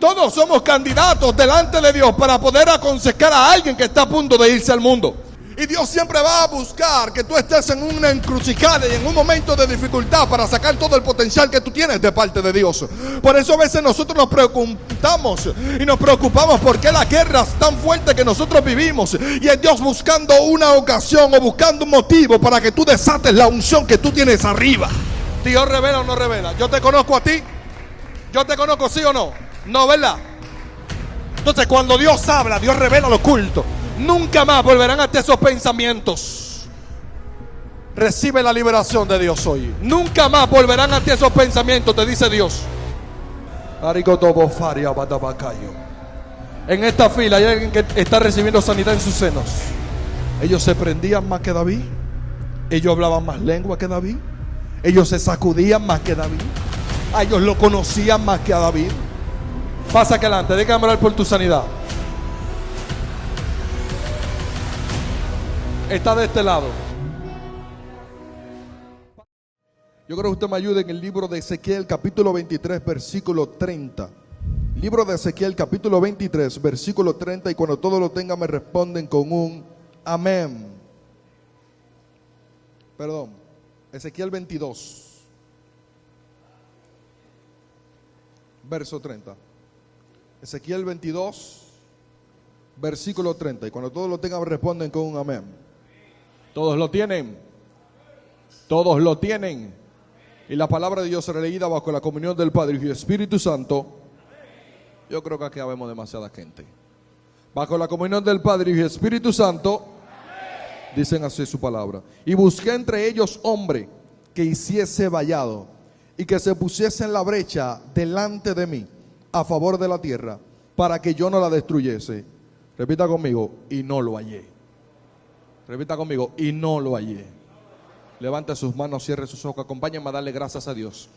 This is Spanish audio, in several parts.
Todos somos candidatos delante de Dios para poder aconsejar a alguien que está a punto de irse al mundo. Y Dios siempre va a buscar que tú estés en una encrucijada y en un momento de dificultad para sacar todo el potencial que tú tienes de parte de Dios. Por eso a veces nosotros nos preguntamos y nos preocupamos por qué la guerra es tan fuerte que nosotros vivimos. Y es Dios buscando una ocasión o buscando un motivo para que tú desates la unción que tú tienes arriba. ¿Dios revela o no revela? ¿Yo te conozco a ti? ¿Yo te conozco, sí o no? No, ¿verdad? Entonces cuando Dios habla, Dios revela lo oculto. Nunca más volverán a esos pensamientos. Recibe la liberación de Dios hoy. Nunca más volverán a esos pensamientos, te dice Dios. En esta fila hay alguien que está recibiendo sanidad en sus senos. Ellos se prendían más que David. Ellos hablaban más lengua que David. Ellos se sacudían más que David. A ellos lo conocían más que a David. Pasa que adelante, déjame orar por tu sanidad. Está de este lado. Yo creo que usted me ayude en el libro de Ezequiel capítulo 23 versículo 30. Libro de Ezequiel capítulo 23 versículo 30. Y cuando todo lo tenga me responden con un amén. Perdón, Ezequiel 22 verso 30. Ezequiel 22 versículo 30. Y cuando todos lo tengan me responden con un amén. Todos lo tienen. Todos lo tienen. Y la palabra de Dios será leída bajo la comunión del Padre y Espíritu Santo. Yo creo que aquí habemos demasiada gente. Bajo la comunión del Padre y Espíritu Santo. Dicen así su palabra. Y busqué entre ellos hombre que hiciese vallado y que se pusiese en la brecha delante de mí a favor de la tierra, para que yo no la destruyese. Repita conmigo, y no lo hallé. Repita conmigo, y no lo hallé. Levante sus manos, cierre sus ojos, acompáñenme a darle gracias a Dios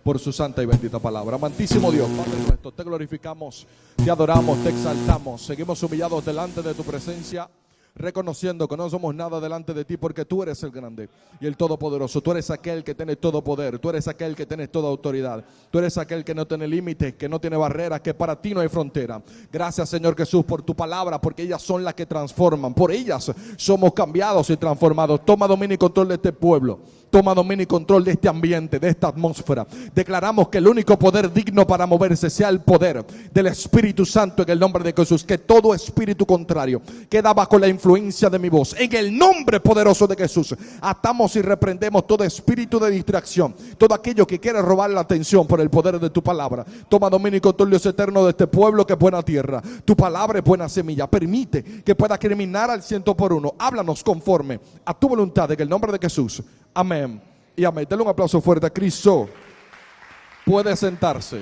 por su santa y bendita palabra. Amantísimo Dios, Padre nuestro, te glorificamos, te adoramos, te exaltamos. Seguimos humillados delante de tu presencia, reconociendo que no somos nada delante de ti, porque tú eres el grande y el todopoderoso. Tú eres aquel que tiene todo poder, tú eres aquel que tiene toda autoridad, tú eres aquel que no tiene límites, que no tiene barreras, que para ti no hay frontera. Gracias, Señor Jesús, por tu palabra, porque ellas son las que transforman, por ellas somos cambiados y transformados. Toma dominio y control de este pueblo. Toma dominio y control de este ambiente, de esta atmósfera. Declaramos que el único poder digno para moverse sea el poder del Espíritu Santo en el nombre de Jesús. Que todo espíritu contrario queda bajo la influencia de mi voz. En el nombre poderoso de Jesús, atamos y reprendemos todo espíritu de distracción, todo aquello que quiere robar la atención por el poder de tu palabra. Toma dominio y control, Dios eterno, de este pueblo, que es buena tierra. Tu palabra es buena semilla. Permite que pueda germinar al 100%. Háblanos conforme a tu voluntad en el nombre de Jesús. Amén y amén. Denle un aplauso fuerte a Cristo. Puede sentarse.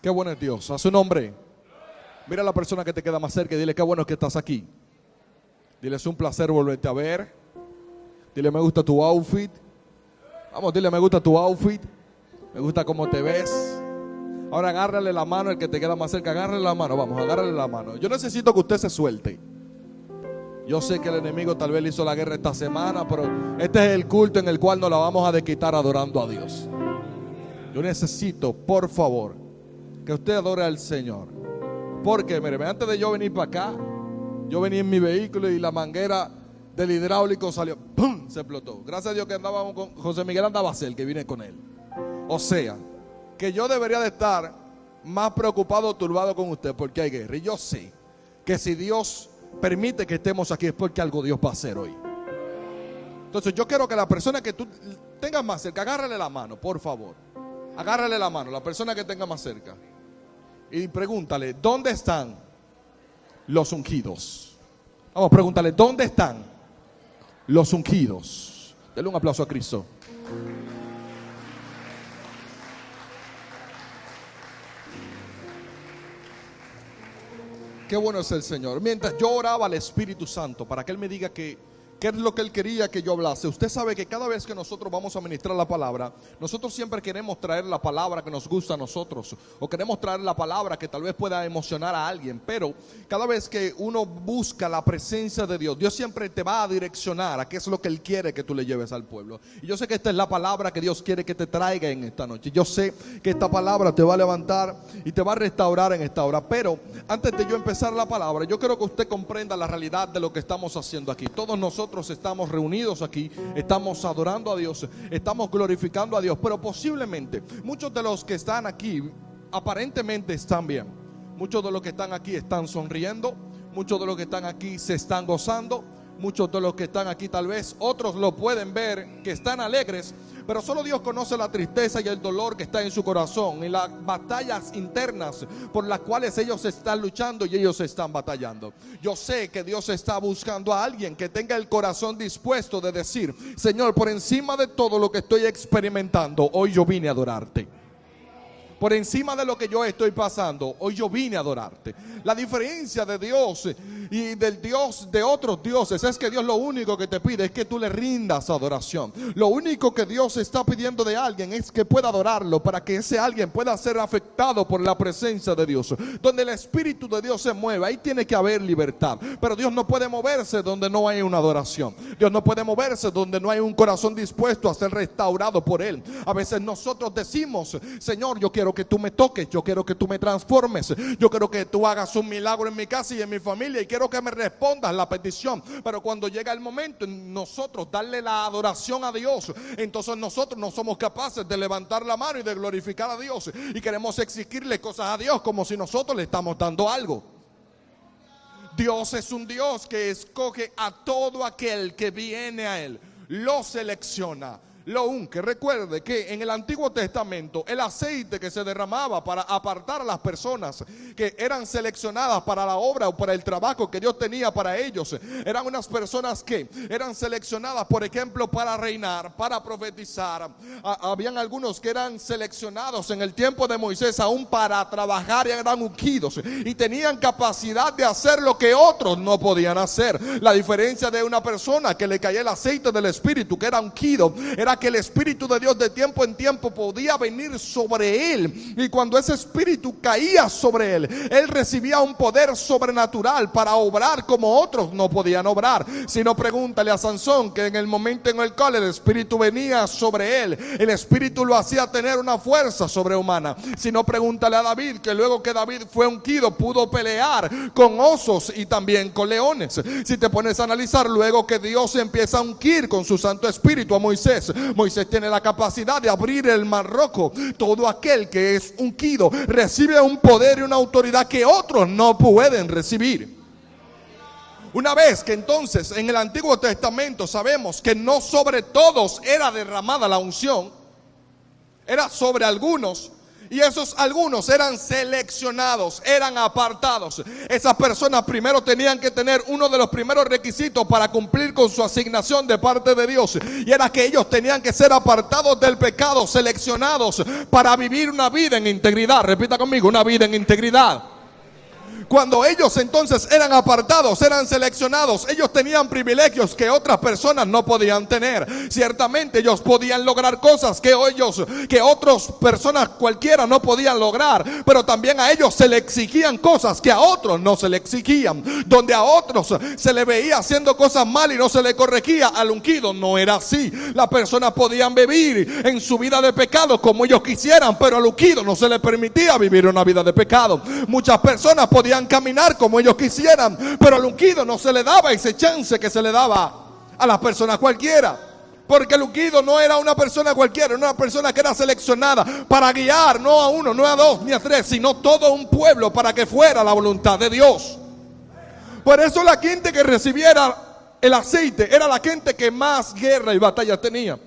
Qué bueno es Dios. A su nombre. Mira a la persona que te queda más cerca y dile: qué bueno que estás aquí. Dile: es un placer volverte a ver. Dile: me gusta tu outfit. Vamos, dile: me gusta tu outfit. Me gusta cómo te ves. Ahora agárrale la mano al que te queda más cerca. Agárrale la mano. Vamos, agárrale la mano. Yo necesito que usted se suelte. Yo sé que el enemigo tal vez le hizo la guerra esta semana, pero este es el culto en el cual nos la vamos a desquitar adorando a Dios. Yo necesito, por favor, que usted adore al Señor. Porque, mire, antes de yo venir para acá, yo venía en mi vehículo y la manguera del hidráulico salió, ¡pum!, se explotó. Gracias a Dios que andábamos con José Miguel, andaba cerca, que vine con él. O sea, que yo debería de estar más preocupado o turbado con usted porque hay guerra. Y yo sé que si Dios permite que estemos aquí es porque algo Dios va a hacer hoy. Entonces yo quiero que la persona que tú tengas más cerca, agárrale la mano, por favor. Agárrale la mano, la persona que tenga más cerca. Y pregúntale: ¿dónde están los ungidos? Vamos, pregúntale: ¿dónde están los ungidos? Denle un aplauso a Cristo. Qué bueno es el Señor. Mientras yo oraba al Espíritu Santo para que Él me diga qué ¿Qué es lo que él quería que yo hablase? Usted sabe que cada vez que nosotros vamos a ministrar la palabra, nosotros siempre queremos traer la palabra que nos gusta a nosotros, o queremos traer la palabra que tal vez pueda emocionar a alguien, pero cada vez que uno busca la presencia de Dios, Dios siempre te va a direccionar a qué es lo que él quiere que tú le lleves al pueblo. Y yo sé que esta es la palabra que Dios quiere que te traiga en esta noche. Yo sé que esta palabra te va a levantar y te va a restaurar en esta hora, pero antes de yo empezar la palabra, yo quiero que usted comprenda la realidad de lo que estamos haciendo aquí. Todos nosotros estamos reunidos aquí, estamos adorando a Dios, estamos glorificando a Dios, pero posiblemente muchos de los que están aquí aparentemente están bien. Muchos de los que están aquí están sonriendo, muchos de los que están aquí se están gozando, muchos de los que están aquí tal vez otros lo pueden ver que están alegres, pero solo Dios conoce la tristeza y el dolor que está en su corazón y las batallas internas por las cuales ellos están luchando y ellos están batallando. Yo sé que Dios está buscando a alguien que tenga el corazón dispuesto de decir: Señor, por encima de todo lo que estoy experimentando, hoy yo vine a adorarte. Por encima de lo que yo estoy pasando, hoy yo vine a adorarte. La diferencia de Dios y del Dios de otros dioses es que Dios lo único que te pide es que tú le rindas adoración. Lo único que Dios está pidiendo de alguien es que pueda adorarlo, para que ese alguien pueda ser afectado por la presencia de Dios. Donde el Espíritu de Dios se mueve, ahí tiene que haber libertad. Pero Dios no puede moverse donde no hay una adoración. Dios no puede moverse donde no hay un corazón dispuesto a ser restaurado por Él. A veces nosotros decimos: Señor, yo quiero que tú me toques, yo quiero que tú me transformes, yo quiero que tú hagas un milagro en mi casa y en mi familia, y quiero que me respondas la petición. Pero cuando llega el momento en nosotros darle la adoración a Dios, entonces nosotros no somos capaces de levantar la mano y de glorificar a Dios, y queremos exigirle cosas a Dios como si nosotros le estamos dando algo. Dios es un Dios que escoge a todo aquel que viene a Él, lo selecciona, lo unge. Recuerde que en el Antiguo Testamento el aceite que se derramaba para apartar a las personas que eran seleccionadas para la obra o para el trabajo que Dios tenía para ellos, eran unas personas que eran seleccionadas, por ejemplo, para reinar, para profetizar. Habían algunos que eran seleccionados en el tiempo de Moisés aún para trabajar, y eran ungidos y tenían capacidad de hacer lo que otros no podían hacer. La diferencia de una persona que le caía el aceite del Espíritu, que era ungido, era que el Espíritu de Dios de tiempo en tiempo podía venir sobre él, y cuando ese Espíritu caía sobre él, él recibía un poder sobrenatural para obrar como otros no podían obrar. Si no, pregúntale a Sansón, que en el momento en el cual el Espíritu venía sobre él, el Espíritu lo hacía tener una fuerza sobrehumana. Si no, pregúntale a David, que luego que David fue ungido pudo pelear con osos y también con leones. Si te pones a analizar, luego que Dios empieza a ungir con su Santo Espíritu a Moisés, Moisés tiene la capacidad de abrir el mar rojo. Todo aquel que es ungido recibe un poder y una autoridad que otros no pueden recibir. Una vez que entonces en el Antiguo Testamento sabemos que no sobre todos era derramada la unción, era sobre algunos. Y esos algunos eran seleccionados, eran apartados. Esas personas primero tenían que tener uno de los primeros requisitos para cumplir con su asignación de parte de Dios, y era que ellos tenían que ser apartados del pecado, seleccionados para vivir una vida en integridad. Repita conmigo: una vida en integridad. Cuando ellos entonces eran apartados, eran seleccionados, ellos tenían privilegios que otras personas no podían tener. Ciertamente ellos podían lograr cosas que otras personas cualquiera no podían lograr, pero también a ellos se le exigían cosas que a otros no se le exigían. Donde a otros se le veía haciendo cosas mal y no se le corregía, al ungido no era así. Las personas podían vivir en su vida de pecado como ellos quisieran, pero al ungido no se le permitía vivir una vida de pecado. Muchas personas podían caminar como ellos quisieran, pero al ungido no se le daba ese chance que se le daba a las personas cualquiera, porque el ungido no era una persona cualquiera, era una persona que era seleccionada para guiar no a uno, no a dos, ni a tres, sino todo un pueblo para que fuera la voluntad de Dios. Por eso la gente que recibiera el aceite era la gente que más guerra y batalla tenía,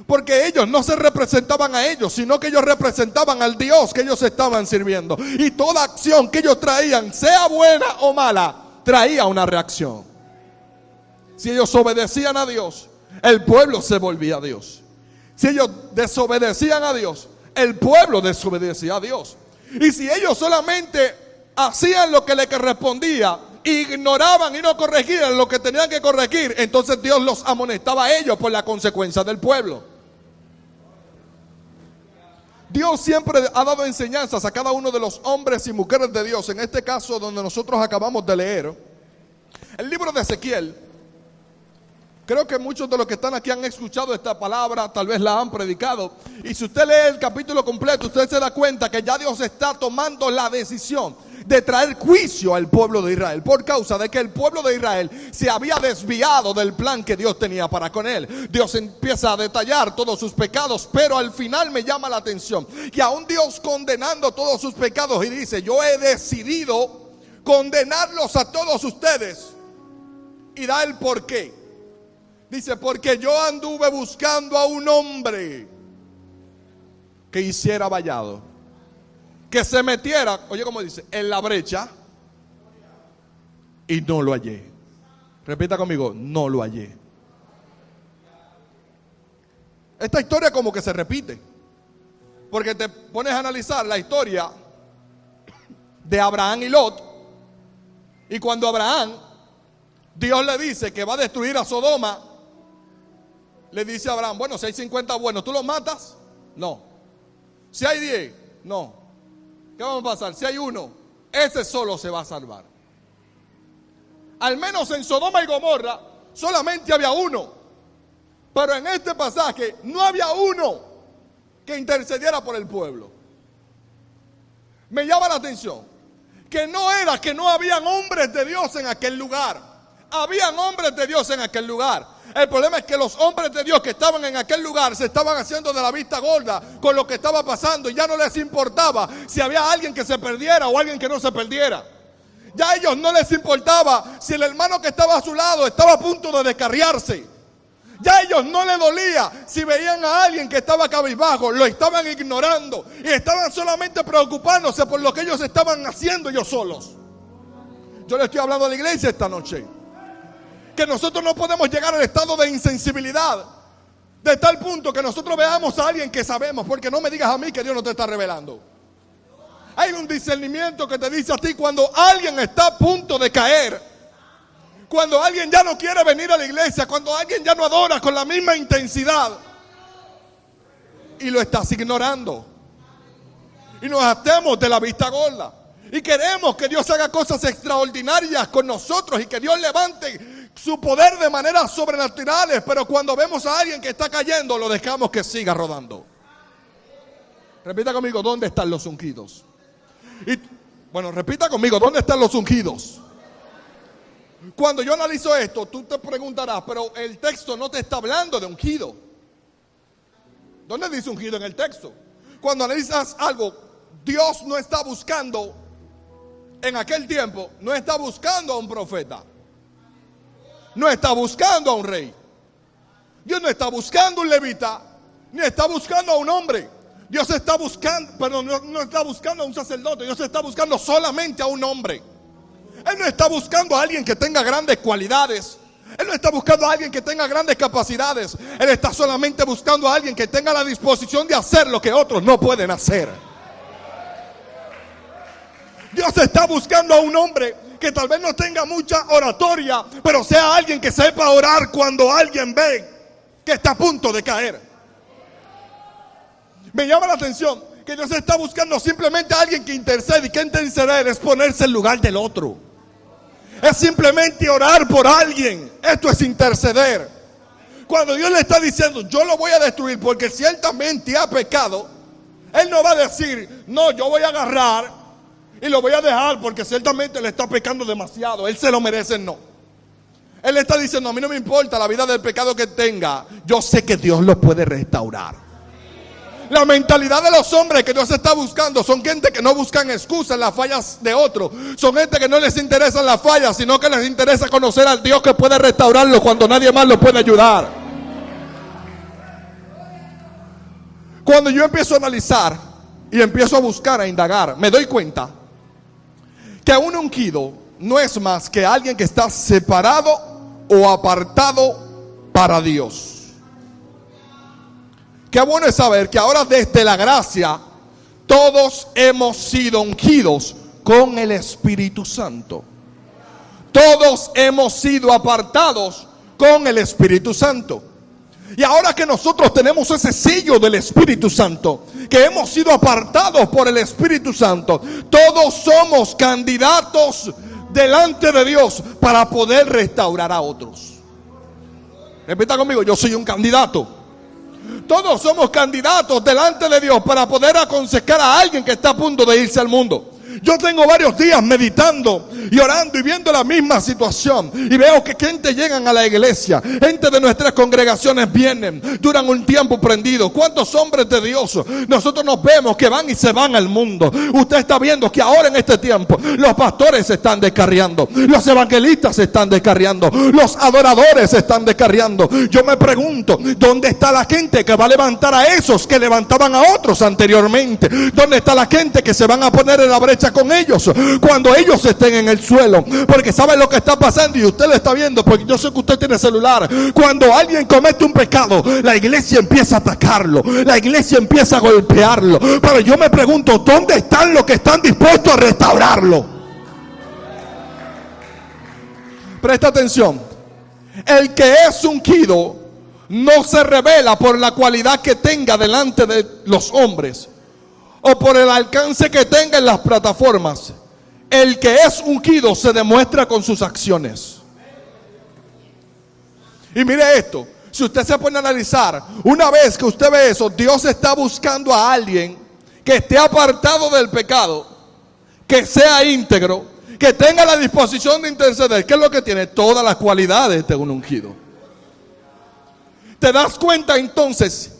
porque ellos no se representaban a ellos, sino que ellos representaban al Dios que ellos estaban sirviendo. Y toda acción que ellos traían, sea buena o mala, traía una reacción. Si ellos obedecían a Dios, el pueblo se volvía a Dios. Si ellos desobedecían a Dios, el pueblo desobedecía a Dios. Y si ellos solamente hacían lo que les correspondía, ignoraban y no corregían lo que tenían que corregir, entonces Dios los amonestaba a ellos por la consecuencia del pueblo. Dios siempre ha dado enseñanzas a cada uno de los hombres y mujeres de Dios. En este caso donde nosotros acabamos de leer, el libro de Ezequiel. Creo que muchos de los que están aquí han escuchado esta palabra, tal vez la han predicado. Y si usted lee el capítulo completo, usted se da cuenta que ya Dios está tomando la decisión de traer juicio al pueblo de Israel, por causa de que el pueblo de Israel se había desviado del plan que Dios tenía para con él. Dios empieza a detallar todos sus pecados, pero al final me llama la atención que aún Dios condenando todos sus pecados, y dice: yo he decidido condenarlos a todos ustedes, y da el porqué. Dice: porque yo anduve buscando a un hombre que hiciera vallado, que se metiera, oye como dice, en la brecha, y no lo hallé. Repita conmigo: no lo hallé. Esta historia como que se repite, porque te pones a analizar la historia de Abraham y Lot. Y cuando Abraham, Dios le dice que va a destruir a Sodoma, le dice a Abraham: bueno, si hay 50 buenos, ¿tú los matas? No. Si hay 10, no. ¿Qué va a pasar? Si hay uno, ese solo se va a salvar. Al menos en Sodoma y Gomorra solamente había uno, pero en este pasaje no había uno que intercediera por el pueblo. Me llama la atención que no era que no habían hombres de Dios en aquel lugar. Habían hombres de Dios en aquel lugar. El problema es que los hombres de Dios que estaban en aquel lugar se estaban haciendo de la vista gorda con lo que estaba pasando, y ya no les importaba si había alguien que se perdiera o alguien que no se perdiera. Ya a ellos no les importaba si el hermano que estaba a su lado estaba a punto de descarriarse. Ya a ellos no les dolía si veían a alguien que estaba cabizbajo. Lo estaban ignorando y estaban solamente preocupándose por lo que ellos estaban haciendo ellos solos. Yo le estoy hablando a la iglesia esta noche, que nosotros no podemos llegar al estado de insensibilidad de tal punto que nosotros veamos a alguien que sabemos, porque no me digas a mí que Dios no te está revelando. Hay un discernimiento que te dice a ti cuando alguien está a punto de caer, cuando alguien ya no quiere venir a la iglesia, cuando alguien ya no adora con la misma intensidad y lo estás ignorando, y nos hacemos de la vista gorda y queremos que Dios haga cosas extraordinarias con nosotros y que Dios levante su poder de maneras sobrenaturales, pero cuando vemos a alguien que está cayendo, lo dejamos que siga rodando. Repita conmigo: ¿dónde están los ungidos? Y bueno, repita conmigo: ¿dónde están los ungidos? Cuando yo analizo esto, tú te preguntarás: pero el texto no te está hablando de ungido. ¿Dónde dice ungido en el texto? Cuando analizas algo, Dios no está buscando, en aquel tiempo, no está buscando a un profeta, no está buscando a un rey. Dios no está buscando a un levita, ni está buscando a un hombre. Dios está buscando, perdón, no está buscando a un sacerdote. Dios está buscando solamente a un hombre. Él no está buscando a alguien que tenga grandes cualidades. Él no está buscando a alguien que tenga grandes capacidades. Él está solamente buscando a alguien que tenga la disposición de hacer lo que otros no pueden hacer. Dios está buscando a un hombre que tal vez no tenga mucha oratoria, pero sea alguien que sepa orar cuando alguien ve que está a punto de caer. Me llama la atención que Dios está buscando simplemente a alguien que intercede. ¿Y que interceder? Es ponerse en lugar del otro. Es simplemente orar por alguien. Esto es interceder. Cuando Dios le está diciendo: yo lo voy a destruir porque ciertamente ha pecado, Él no va a decir: no, yo voy a agarrar y lo voy a dejar porque ciertamente le está pecando demasiado, él se lo merece. No. Él le está diciendo: a mí no me importa la vida del pecado que tenga, yo sé que Dios lo puede restaurar. La mentalidad de los hombres que Dios está buscando son gente que no buscan excusas en las fallas de otro. Son gente que no les interesan las fallas, sino que les interesa conocer al Dios que puede restaurarlo cuando nadie más lo puede ayudar. Cuando yo empiezo a analizar y empiezo a buscar, a indagar, me doy cuenta que un ungido no es más que alguien que está separado o apartado para Dios. Qué bueno es saber que ahora desde la gracia todos hemos sido ungidos con el Espíritu Santo. Todos hemos sido apartados con el Espíritu Santo. Y ahora que nosotros tenemos ese sello del Espíritu Santo, que hemos sido apartados por el Espíritu Santo, todos somos candidatos delante de Dios para poder restaurar a otros. Repita conmigo, yo soy un candidato. Todos somos candidatos delante de Dios para poder aconsejar a alguien que está a punto de irse al mundo. Yo tengo varios días meditando y orando y viendo la misma situación, y veo que gente llegan a la iglesia, gente de nuestras congregaciones vienen, duran un tiempo prendido. ¿Cuántos hombres de Dios nosotros nos vemos que van y se van al mundo? Usted está viendo que ahora en este tiempo los pastores se están descarriando, los evangelistas se están descarriando, los adoradores se están descarriando. Yo me pregunto, ¿dónde está la gente que va a levantar a esos que levantaban a otros anteriormente? ¿Dónde está la gente que se van a poner en la brecha con ellos cuando ellos estén en el suelo? Porque sabe lo que está pasando, y usted lo está viendo, porque yo sé que usted tiene celular. Cuando alguien comete un pecado, la iglesia empieza a atacarlo, la iglesia empieza a golpearlo. Pero yo me pregunto, ¿dónde están los que están dispuestos a restaurarlo? Presta atención. El que es ungido no se revela por la cualidad que tenga delante de los hombres o por el alcance que tenga en las plataformas. El que es ungido se demuestra con sus acciones. Y mire esto, si usted se pone a analizar, una vez que usted ve eso, Dios está buscando a alguien que esté apartado del pecado, que sea íntegro, que tenga la disposición de interceder. ¿Qué es lo que tiene? Todas las cualidades de un ungido. ¿Te das cuenta entonces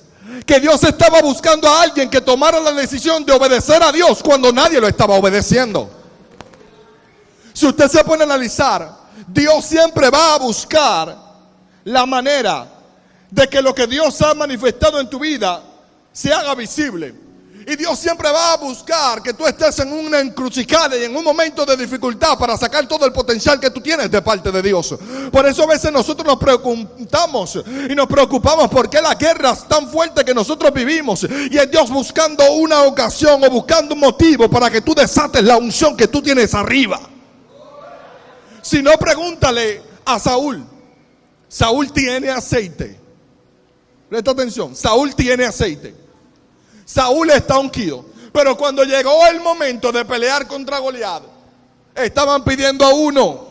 que Dios estaba buscando a alguien que tomara la decisión de obedecer a Dios cuando nadie lo estaba obedeciendo? Si usted se pone a analizar, Dios siempre va a buscar la manera de que lo que Dios ha manifestado en tu vida se haga visible. Y Dios siempre va a buscar que tú estés en una encrucijada y en un momento de dificultad para sacar todo el potencial que tú tienes de parte de Dios. Por eso a veces nosotros nos preguntamos y nos preocupamos por qué la guerra es tan fuerte que nosotros vivimos. Y es Dios buscando una ocasión o buscando un motivo para que tú desates la unción que tú tienes arriba. Si no, pregúntale a Saúl. Saúl tiene aceite. Presta atención, Saúl tiene aceite. Saúl está ungido, pero cuando llegó el momento de pelear contra Goliat, estaban pidiendo a uno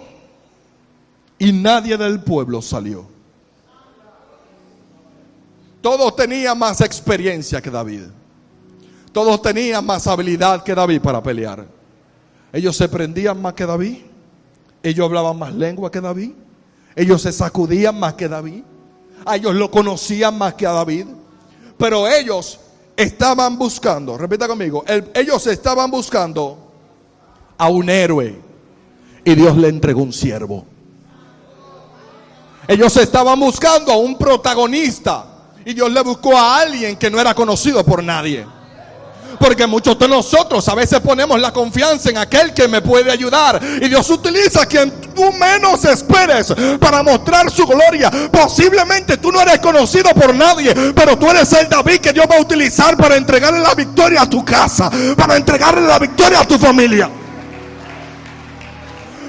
y nadie del pueblo salió. Todos tenían más experiencia que David, todos tenían más habilidad que David para pelear. Ellos se prendían más que David, ellos hablaban más lengua que David, ellos se sacudían más que David, a ellos lo conocían más que a David, pero ellos estaban buscando, repita conmigo, ellos estaban buscando a un héroe y Dios le entregó un siervo. Ellos estaban buscando a un protagonista y Dios le buscó a alguien que no era conocido por nadie. Porque muchos de nosotros a veces ponemos la confianza en aquel que me puede ayudar, y Dios utiliza a quien tú menos esperes para mostrar su gloria. Posiblemente tú no eres conocido por nadie, pero tú eres el David que Dios va a utilizar para entregarle la victoria a tu casa, para entregarle la victoria a tu familia.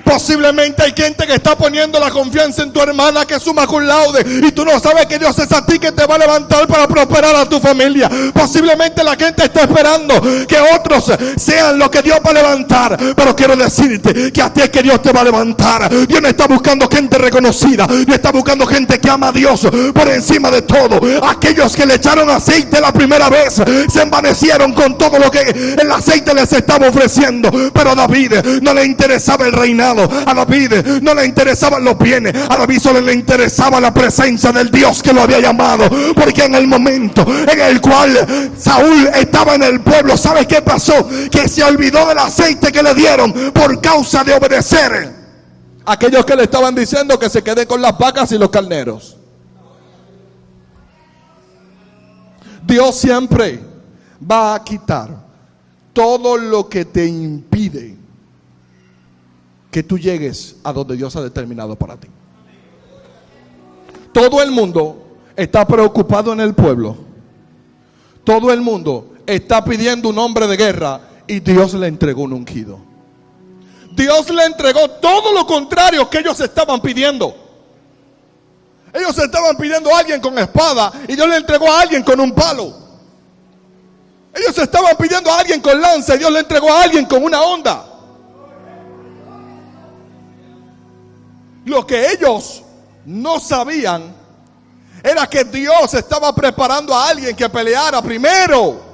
Posiblemente hay gente que está poniendo la confianza en tu hermana que es summa cum laude, y tú no sabes que Dios es a ti que te va a levantar para prosperar a tu familia. Posiblemente la gente está esperando que otros sean lo que Dios va a levantar, pero quiero decirte que a ti es que Dios te va a levantar. Dios no está buscando gente reconocida, no está buscando gente que ama a Dios por encima de todo. Aquellos que le echaron aceite la primera vez se envanecieron con todo lo que el aceite les estaba ofreciendo, pero a David no le interesaba el reinado. A David no le interesaban los bienes, a David solo le interesaba la presencia del Dios que lo había llamado. Porque en el momento en el cual Saúl estaba en el pueblo, ¿sabes qué pasó? Que se olvidó del aceite que le dieron por causa de obedecer a aquellos que le estaban diciendo que se quede con las vacas y los carneros. Dios siempre va a quitar todo lo que te impide que tú llegues a donde Dios ha determinado para ti. Todo el mundo está preocupado en el pueblo. Todo el mundo está pidiendo un hombre de guerra y Dios le entregó un ungido. Dios le entregó todo lo contrario que ellos estaban pidiendo. Ellos estaban pidiendo a alguien con espada y Dios le entregó a alguien con un palo. Ellos estaban pidiendo a alguien con lanza y Dios le entregó a alguien con una honda. Lo que ellos no sabían era que Dios estaba preparando a alguien que peleara primero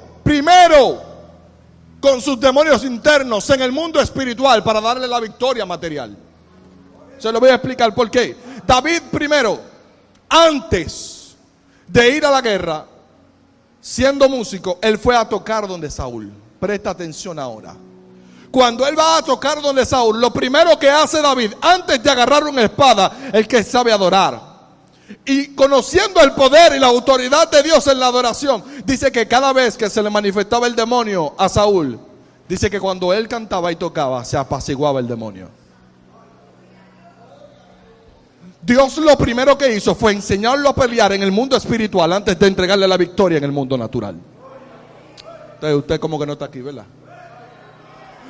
con sus demonios internos en el mundo espiritual para darle la victoria material. Se lo voy a explicar por qué. David primero, antes de ir a la guerra, siendo músico, él fue a tocar donde Saúl. Presta atención ahora. Cuando él va a tocar donde Saúl, lo primero que hace David, antes de agarrar una espada, es que sabe adorar. Y conociendo el poder y la autoridad de Dios en la adoración, dice que cada vez que se le manifestaba el demonio a Saúl, dice que cuando él cantaba y tocaba, se apaciguaba el demonio. Dios lo primero que hizo fue enseñarlo a pelear en el mundo espiritual antes de entregarle la victoria en el mundo natural. Entonces usted como que no está aquí, ¿verdad?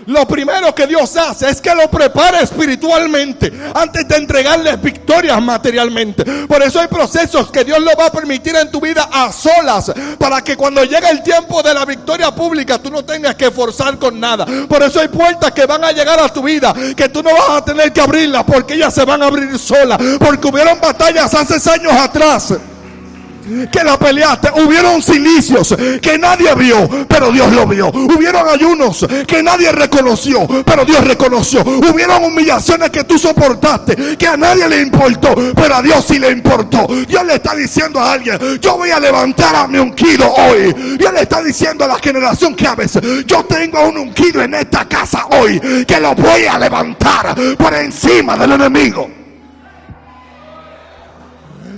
Lo primero que Dios hace es que lo prepara espiritualmente antes de entregarles victorias materialmente. Por eso hay procesos que Dios lo va a permitir en tu vida a solas, para que cuando llegue el tiempo de la victoria pública tú no tengas que forzar con nada. Por eso hay puertas que van a llegar a tu vida que tú no vas a tener que abrirlas, porque ellas se van a abrir solas. Porque hubieron batallas hace años atrás que la peleaste, hubieron silicios que nadie vio, pero Dios lo vio. Hubieron ayunos que nadie reconoció, pero Dios reconoció. Hubieron humillaciones que tú soportaste, que a nadie le importó, pero a Dios sí le importó. Dios le está diciendo a alguien: yo voy a levantar a mi ungido hoy. Dios le está diciendo a la generación que a veces: yo tengo un ungido en esta casa hoy, que lo voy a levantar por encima del enemigo.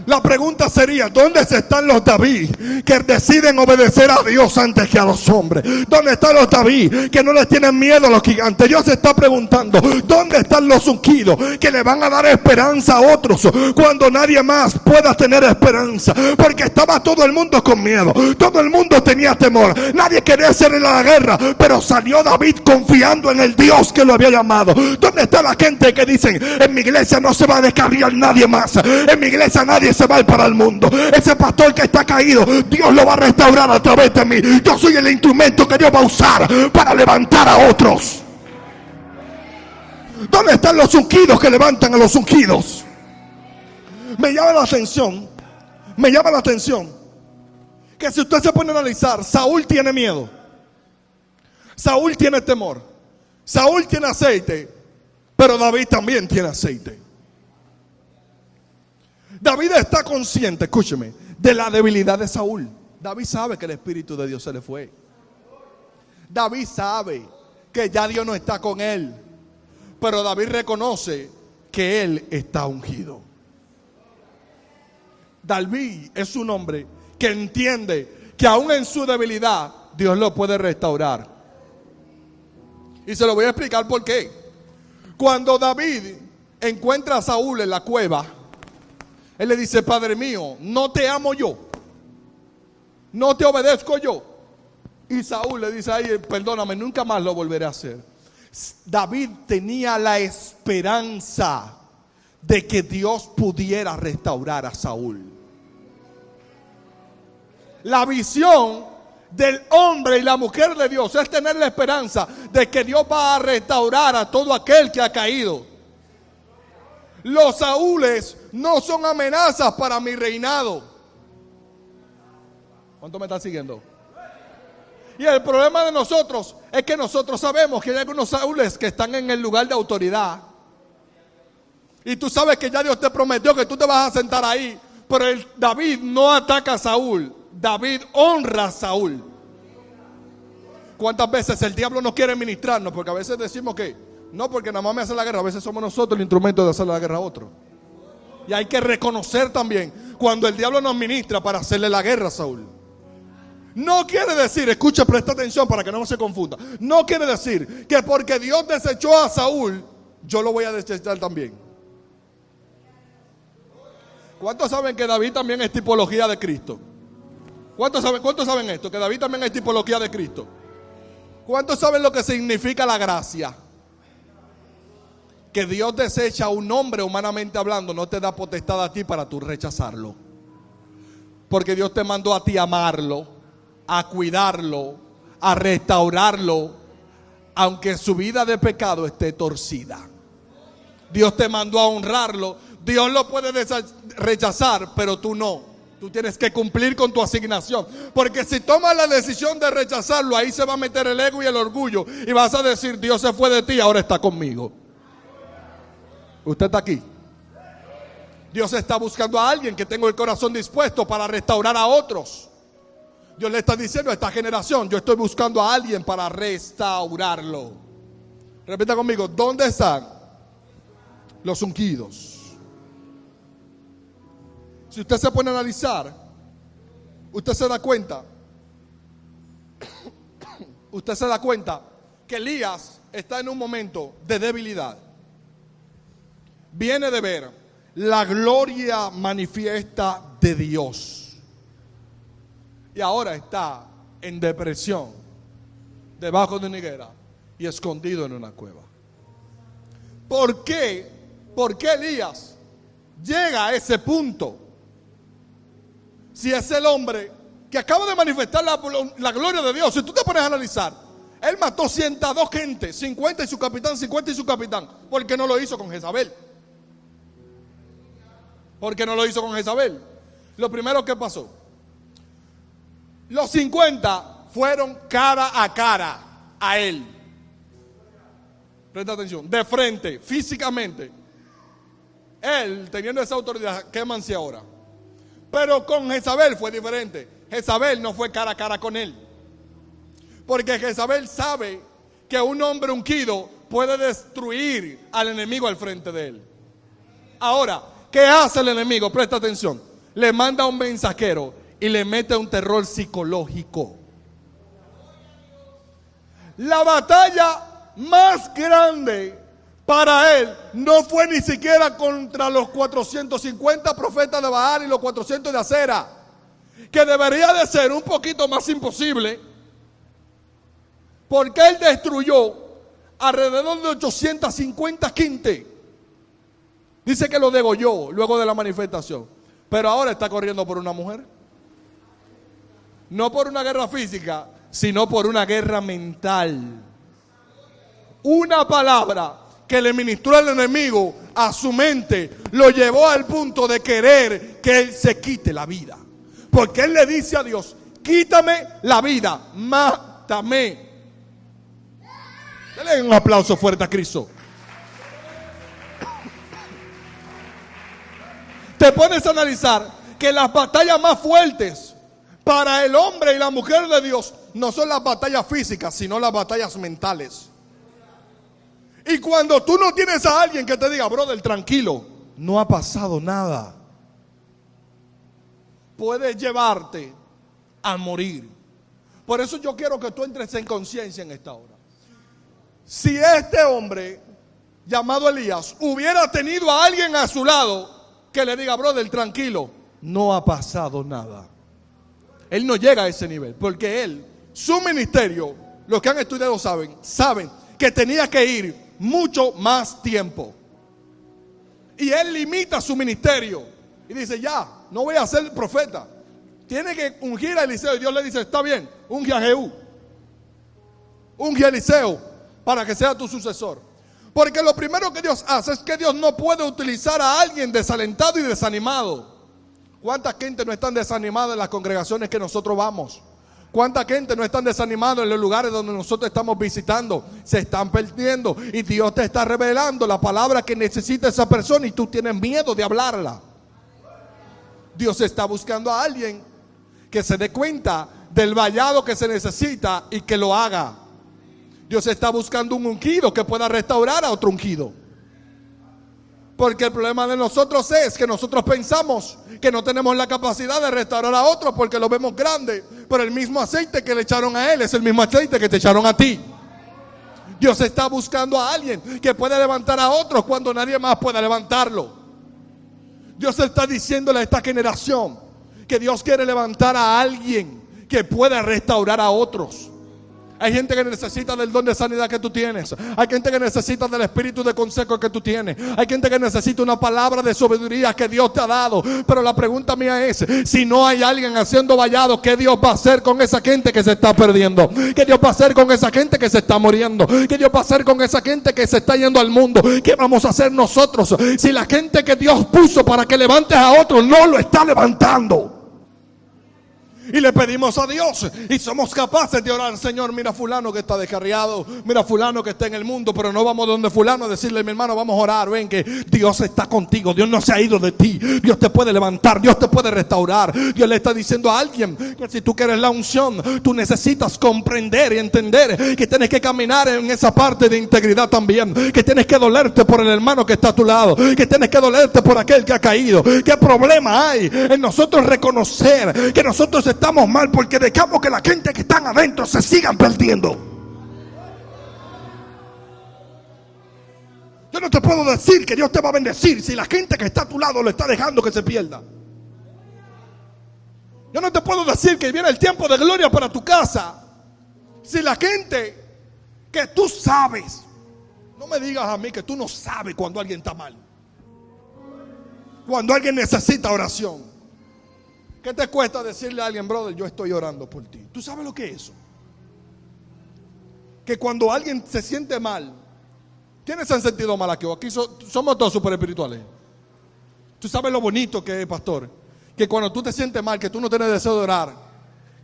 La pregunta sería: ¿dónde están los David que deciden obedecer a Dios antes que a los hombres? ¿Dónde están los David que no les tienen miedo a los gigantes? Dios se está preguntando: ¿dónde están los ungidos que le van a dar esperanza a otros cuando nadie más pueda tener esperanza? Porque estaba todo el mundo con miedo, todo el mundo tenía temor, nadie quería hacer la guerra, pero salió David confiando en el Dios que lo había llamado. ¿Dónde está la gente que dicen: en mi iglesia no se va a descarriar nadie más, en mi iglesia nadie se va a ir para el mundo, ese pastor que está caído, Dios lo va a restaurar a través de mí, yo soy el instrumento que Dios va a usar para levantar a otros? ¿Dónde están los ungidos que levantan a los ungidos? Me llama la atención que si usted se pone a analizar, Saúl tiene miedo, Saúl tiene temor, Saúl tiene aceite, pero David también tiene aceite. David está consciente, escúcheme, de la debilidad de Saúl. David sabe que el Espíritu de Dios se le fue. David sabe que ya Dios no está con él. Pero David reconoce que él está ungido. David es un hombre que entiende que aún en su debilidad Dios lo puede restaurar. Y se lo voy a explicar por qué. Cuando David encuentra a Saúl en la cueva, él le dice: Padre mío, no te amo yo, no te obedezco yo. Y Saúl le dice: ay, perdóname, nunca más lo volveré a hacer. David tenía la esperanza de que Dios pudiera restaurar a Saúl. La visión del hombre y la mujer de Dios es tener la esperanza de que Dios va a restaurar a todo aquel que ha caído. Los Saúles no son amenazas para mi reinado. ¿Cuánto me están siguiendo? Y el problema de nosotros es que nosotros sabemos que hay algunos Saúles que están en el lugar de autoridad. Y tú sabes que ya Dios te prometió que tú te vas a sentar ahí. Pero David no ataca a Saúl, David honra a Saúl. ¿Cuántas veces el diablo no quiere ministrarnos? Porque a veces decimos que no, porque nada más me hace la guerra. A veces somos nosotros el instrumento de hacerle la guerra a otro. Y hay que reconocer también cuando el diablo nos ministra para hacerle la guerra a Saúl. No quiere decir, escucha, presta atención para que no se confunda. No quiere decir que porque Dios desechó a Saúl, yo lo voy a desechar también. ¿Cuántos saben que David también es tipología de Cristo? ¿Cuántos saben esto? Que David también es tipología de Cristo. ¿Cuántos saben lo que significa la gracia? que Dios desecha a un hombre humanamente hablando, no te da potestad a ti para tú rechazarlo. Porque Dios te mandó a ti a amarlo, a cuidarlo, a restaurarlo, aunque su vida de pecado esté torcida. Dios te mandó a honrarlo. Dios lo puede rechazar, pero tú no. Tú tienes que cumplir con tu asignación. Porque si tomas la decisión de rechazarlo, ahí se va a meter el ego y el orgullo. Y vas a decir, Dios se fue de ti, ahora está conmigo. Usted está aquí. Dios está buscando a alguien que tenga el corazón dispuesto para restaurar a otros. Dios le está diciendo a esta generación, yo estoy buscando a alguien para restaurarlo. Repita conmigo, ¿dónde están los ungidos? Si usted se pone a analizar, usted se da cuenta que Elías está en un momento de debilidad. Viene de ver la gloria manifiesta de Dios. Y ahora está en depresión, debajo de una higuera y escondido en una cueva. ¿Por qué? ¿Por qué Elías llega a ese punto? Si es el hombre que acaba de manifestar la gloria de Dios. Si tú te pones a analizar, él mató 102 gente, 50 y su capitán, 50 y su capitán. ¿Por qué no lo hizo con Jezabel? ¿Por qué no lo hizo con Jezabel? Lo primero que pasó, los 50 fueron cara a cara a él. Presta atención, de frente, físicamente. Él, teniendo esa autoridad, quémanse ahora. Pero con Jezabel fue diferente. Jezabel no fue cara a cara con él. Porque Jezabel sabe que un hombre ungido puede destruir al enemigo al frente de él. Ahora, ¿qué hace el enemigo? Presta atención. Le manda un mensajero y le mete un terror psicológico. La batalla más grande para él no fue ni siquiera contra los 450 profetas de Baal y los 400 de Acera, que debería de ser un poquito más imposible, porque él destruyó alrededor de 850 quintes. Dice que lo degolló luego de la manifestación, pero ahora está corriendo por una mujer. No por una guerra física, sino por una guerra mental. Una palabra que le ministró el enemigo a su mente lo llevó al punto de querer que él se quite la vida. Porque él le dice a Dios, quítame la vida, mátame. Denle un aplauso fuerte a Cristo. Te pones a analizar que las batallas más fuertes para el hombre y la mujer de Dios no son las batallas físicas, sino las batallas mentales. Y cuando tú no tienes a alguien que te diga, brother, tranquilo, no ha pasado nada, puede llevarte a morir. Por eso yo quiero que tú entres en conciencia en esta hora. Si este hombre llamado Elías hubiera tenido a alguien a su lado que le diga, brother, tranquilo, no ha pasado nada, él no llega a ese nivel, porque él, su ministerio, los que han estudiado saben que tenía que ir mucho más tiempo. Y él limita su ministerio y dice, ya, no voy a ser profeta. Tiene que ungir a Eliseo. Y Dios le dice, está bien, unge a Jehú, unge a Eliseo para que sea tu sucesor. Porque lo primero que Dios hace es que Dios no puede utilizar a alguien desalentado y desanimado. ¿Cuánta gente no están desanimada en las congregaciones que nosotros vamos? ¿Cuánta gente no están desanimados en los lugares donde nosotros estamos visitando? Se están perdiendo y Dios te está revelando la palabra que necesita esa persona y tú tienes miedo de hablarla. Dios está buscando a alguien que se dé cuenta del vallado que se necesita y que lo haga. Dios está buscando un ungido que pueda restaurar a otro ungido. Porque el problema de nosotros es que nosotros pensamos que no tenemos la capacidad de restaurar a otro porque lo vemos grande. Pero el mismo aceite que le echaron a él es el mismo aceite que te echaron a ti. Dios está buscando a alguien que pueda levantar a otros cuando nadie más pueda levantarlo. Dios está diciéndole a esta generación que Dios quiere levantar a alguien que pueda restaurar a otros. Hay gente que necesita del don de sanidad que tú tienes. Hay gente que necesita del espíritu de consejo que tú tienes. Hay gente que necesita una palabra de sabiduría que Dios te ha dado. Pero la pregunta mía es, si no hay alguien haciendo vallado, ¿qué Dios va a hacer con esa gente que se está perdiendo? ¿Qué Dios va a hacer con esa gente que se está muriendo? ¿Qué Dios va a hacer con esa gente que se está yendo al mundo? ¿Qué vamos a hacer nosotros si la gente que Dios puso para que levantes a otros no lo está levantando? Y le pedimos a Dios y somos capaces de orar: Señor, mira fulano que está descarriado, mira fulano que está en el mundo, pero no vamos donde fulano a decirle: mi hermano, vamos a orar, ven que Dios está contigo, Dios no se ha ido de ti, Dios te puede levantar, Dios te puede restaurar. Dios le está diciendo a alguien que si tú quieres la unción, tú necesitas comprender y entender que tienes que caminar en esa parte de integridad también, que tienes que dolerte por el hermano que está a tu lado, que tienes que dolerte por aquel que ha caído. ¿Qué problema hay en nosotros reconocer que nosotros estamos mal porque dejamos que la gente que están adentro se sigan perdiendo? Yo no te puedo decir que Dios te va a bendecir si la gente que está a tu lado lo está dejando que se pierda. Yo no te puedo decir que viene el tiempo de gloria para tu casa si la gente que tú sabes, no me digas a mí que tú no sabes cuando alguien está mal, cuando alguien necesita oración. ¿Qué te cuesta decirle a alguien: brother, yo estoy orando por ti? ¿Tú sabes lo que es eso? Que cuando alguien se siente mal, ¿quiénes se han sentido mal aquí? Aquí somos todos super espirituales. ¿Tú sabes lo bonito que es, pastor? Que cuando tú te sientes mal, que tú no tienes deseo de orar,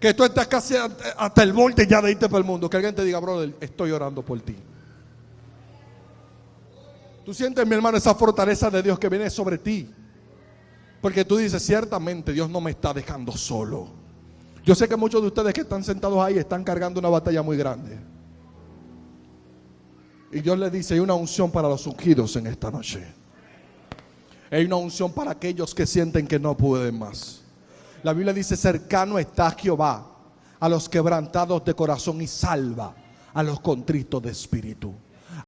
que tú estás casi hasta el borde ya de irte para el mundo, que alguien te diga: brother, estoy orando por ti. Tú sientes, mi hermano, esa fortaleza de Dios que viene sobre ti. Porque tú dices: ciertamente Dios no me está dejando solo. Yo sé que muchos de ustedes que están sentados ahí están cargando una batalla muy grande. Y Dios les dice: hay una unción para los ungidos en esta noche. Hay una unción para aquellos que sienten que no pueden más. La Biblia dice: cercano está Jehová a los quebrantados de corazón y salva a los contritos de espíritu.